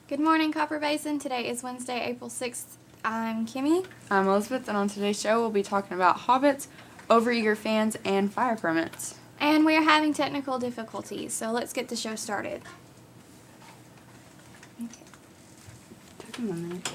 Good morning, Copper Basin. Today is Wednesday, April 6th. I'm Kimmy. I'm Elizabeth, and on today's show we'll be talking about Hobbits, overeager fans, and fire permits. And we are having technical difficulties, so let's get the show started. Okay. Took him a minute.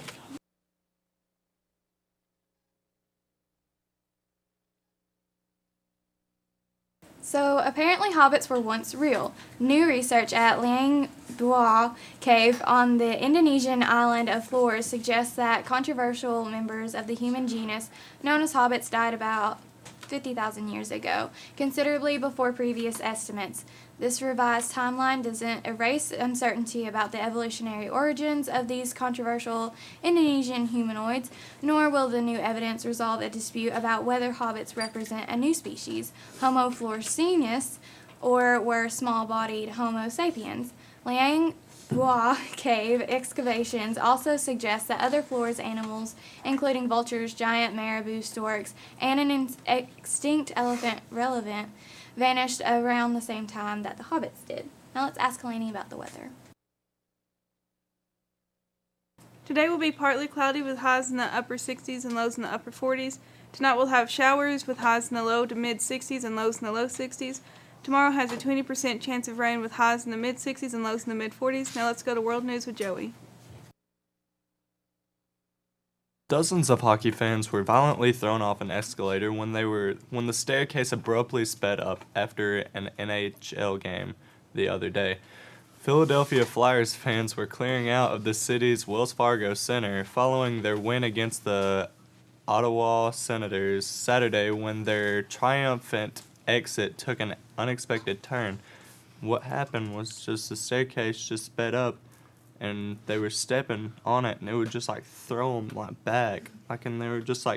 So, apparently hobbits were once real. New research at Liang Bua Cave on the Indonesian island of Flores suggests that controversial members of the human genus known as hobbits died about 50,000 years ago, considerably before previous estimates. This revised timeline doesn't erase uncertainty about the evolutionary origins of these controversial Indonesian humanoids, nor will the new evidence resolve a dispute about whether hobbits represent a new species, Homo florecinus, or were small-bodied Homo sapiens. Liang Bua cave excavations also suggest that other Flores animals, including vultures, giant marabou storks, and an extinct elephant relevant, vanished around the same time that the hobbits did. Now let's ask Eleni about the weather. Today will be partly cloudy with highs in the upper 60s and lows in the upper 40s. Tonight we'll have showers with highs in the low to mid 60s and lows in the low 60s. Tomorrow has a 20% chance of rain with highs in the mid 60s and lows in the mid 40s. Now let's go to World News with Joey. Dozens of hockey fans were violently thrown off an escalator when the staircase abruptly sped up after an NHL game the other day. Philadelphia Flyers fans were clearing out of the city's Wells Fargo Center following their win against the Ottawa Senators Saturday when their triumphant exit took an unexpected turn. What happened was just the staircase just sped up and they were stepping on it and it would just throw them back. And they were just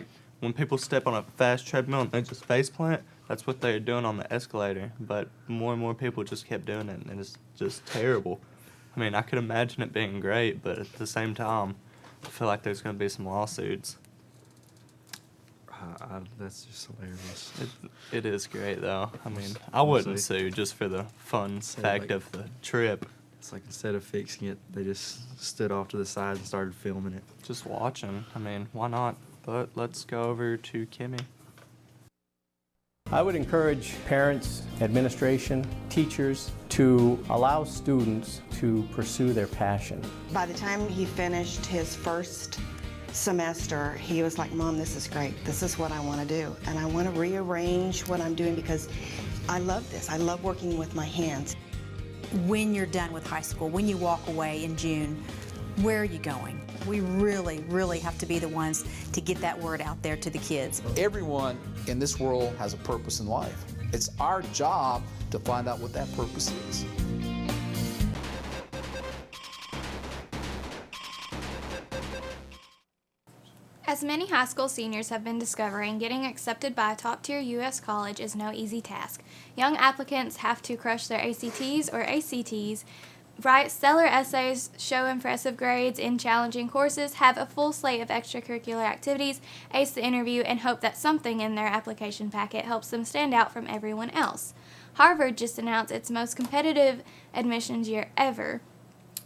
when people step on a fast treadmill and they just face plant, that's what they were doing on the escalator. But more and more people just kept doing it and it's just terrible. I mean, I could imagine it being great, but at the same time, I feel like there's going to be some lawsuits. That's just hilarious. It is great, though. I mean, I wouldn't sue just for the fun fact of the trip. It's instead of fixing it, they just stood off to the side and started filming it. Just watching. I mean, why not? But let's go over to Kimmy. I would encourage parents, administration, teachers to allow students to pursue their passion. By the time he finished his first semester, he was like, Mom, this is great. This is what I want to do. And I want to rearrange what I'm doing because I love this. I love working with my hands. When you're done with high school, when you walk away in June, where are you going? We really, really have to be the ones to get that word out there to the kids. Everyone in this world has a purpose in life. It's our job to find out what that purpose is. As many high school seniors have been discovering, getting accepted by a top-tier U.S. college is no easy task. Young applicants have to crush their ACTs or ACTs, write stellar essays, show impressive grades in challenging courses, have a full slate of extracurricular activities, ace the interview, and hope that something in their application packet helps them stand out from everyone else. Harvard just announced its most competitive admissions year ever.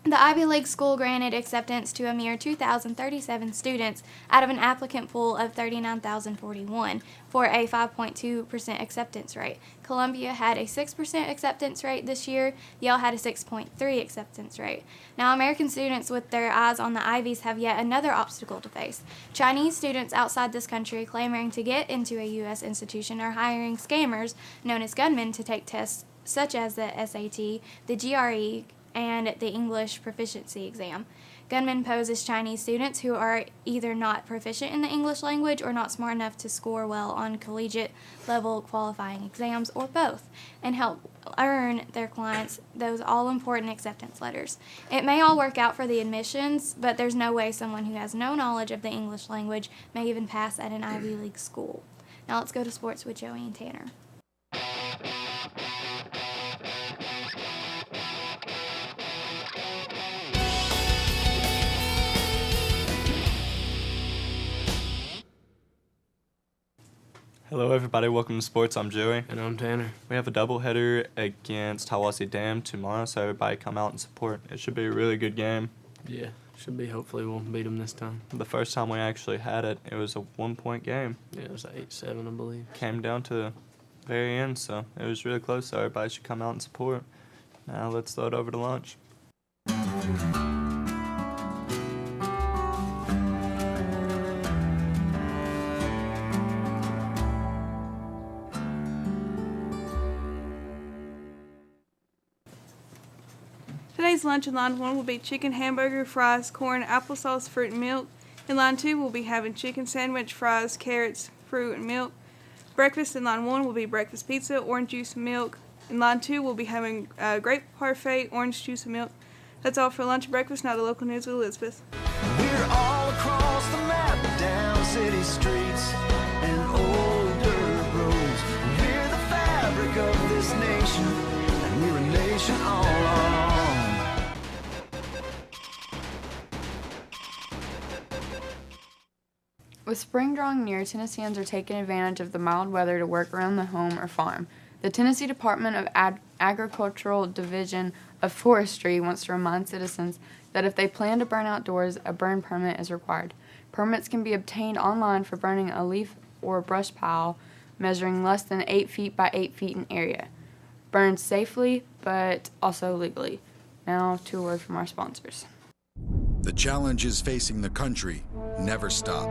The Ivy League school granted acceptance to a mere 2,037 students out of an applicant pool of 39,041 for a 5.2% acceptance rate. Columbia had a 6% acceptance rate this year. Yale had a 6.3% acceptance rate. Now, American students with their eyes on the Ivies have yet another obstacle to face. Chinese students outside this country clamoring to get into a U.S. institution are hiring scammers known as gunmen to take tests such as the SAT, the GRE, and the English proficiency exam. Gunmen pose as Chinese students who are either not proficient in the English language or not smart enough to score well on collegiate level qualifying exams, or both, and help earn their clients those all-important acceptance letters. It may all work out for the admissions, but there's no way someone who has no knowledge of the English language may even pass at an Ivy League school. Now let's go to sports with Joey and Tanner. Hello everybody, welcome to Sports. I'm Joey. And I'm Tanner. We have a doubleheader against Hiwassee Dam tomorrow, so everybody come out and support. It should be a really good game. Yeah, should be. Hopefully we'll beat them this time. The first time we actually had it, it was a 1-point game. Yeah, it was 8-7, I believe. Came down to the very end, so it was really close, so everybody should come out and support. Now let's throw it over to lunch. Today's lunch in line 1 will be chicken hamburger, fries, corn, applesauce, fruit, and milk. In line 2, we'll be having chicken sandwich, fries, carrots, fruit, and milk. Breakfast in line 1 will be breakfast pizza, orange juice, and milk. In line 2, we'll be having grape parfait, orange juice, and milk. That's all for lunch and breakfast. Now the local news with Elizabeth. We're all across the map, down city streets and old dirt roads. We're the fabric of this nation, and we're a nation all our own. With spring drawing near, Tennesseans are taking advantage of the mild weather to work around the home or farm. The Tennessee Department of Agricultural Division of Forestry wants to remind citizens that if they plan to burn outdoors, a burn permit is required. Permits can be obtained online for burning a leaf or brush pile measuring less than 8 feet by 8 feet in area. Burn safely, but also legally. Now to a word from our sponsors. The challenges facing the country never stop.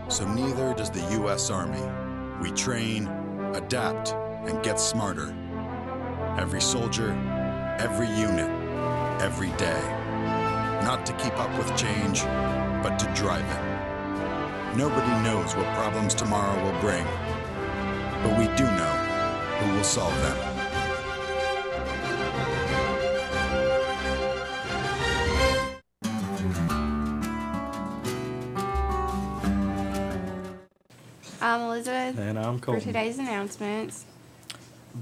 So neither does the U.S. Army. We train, adapt, and get smarter. Every soldier, every unit, every day. Not to keep up with change, but to drive it. Nobody knows what problems tomorrow will bring, but we do know who will solve them. I'm Elizabeth. And I'm For Colton. today's announcements,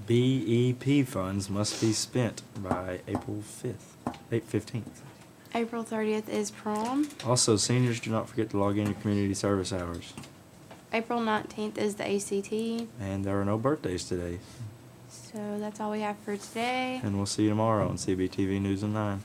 BEP funds must be spent by April 15th. April 30th is prom. Also, seniors, do not forget to log in your community service hours. April 19th is the ACT. And there are no birthdays today. So that's all we have for today. And we'll see you tomorrow on CBTV News at 9.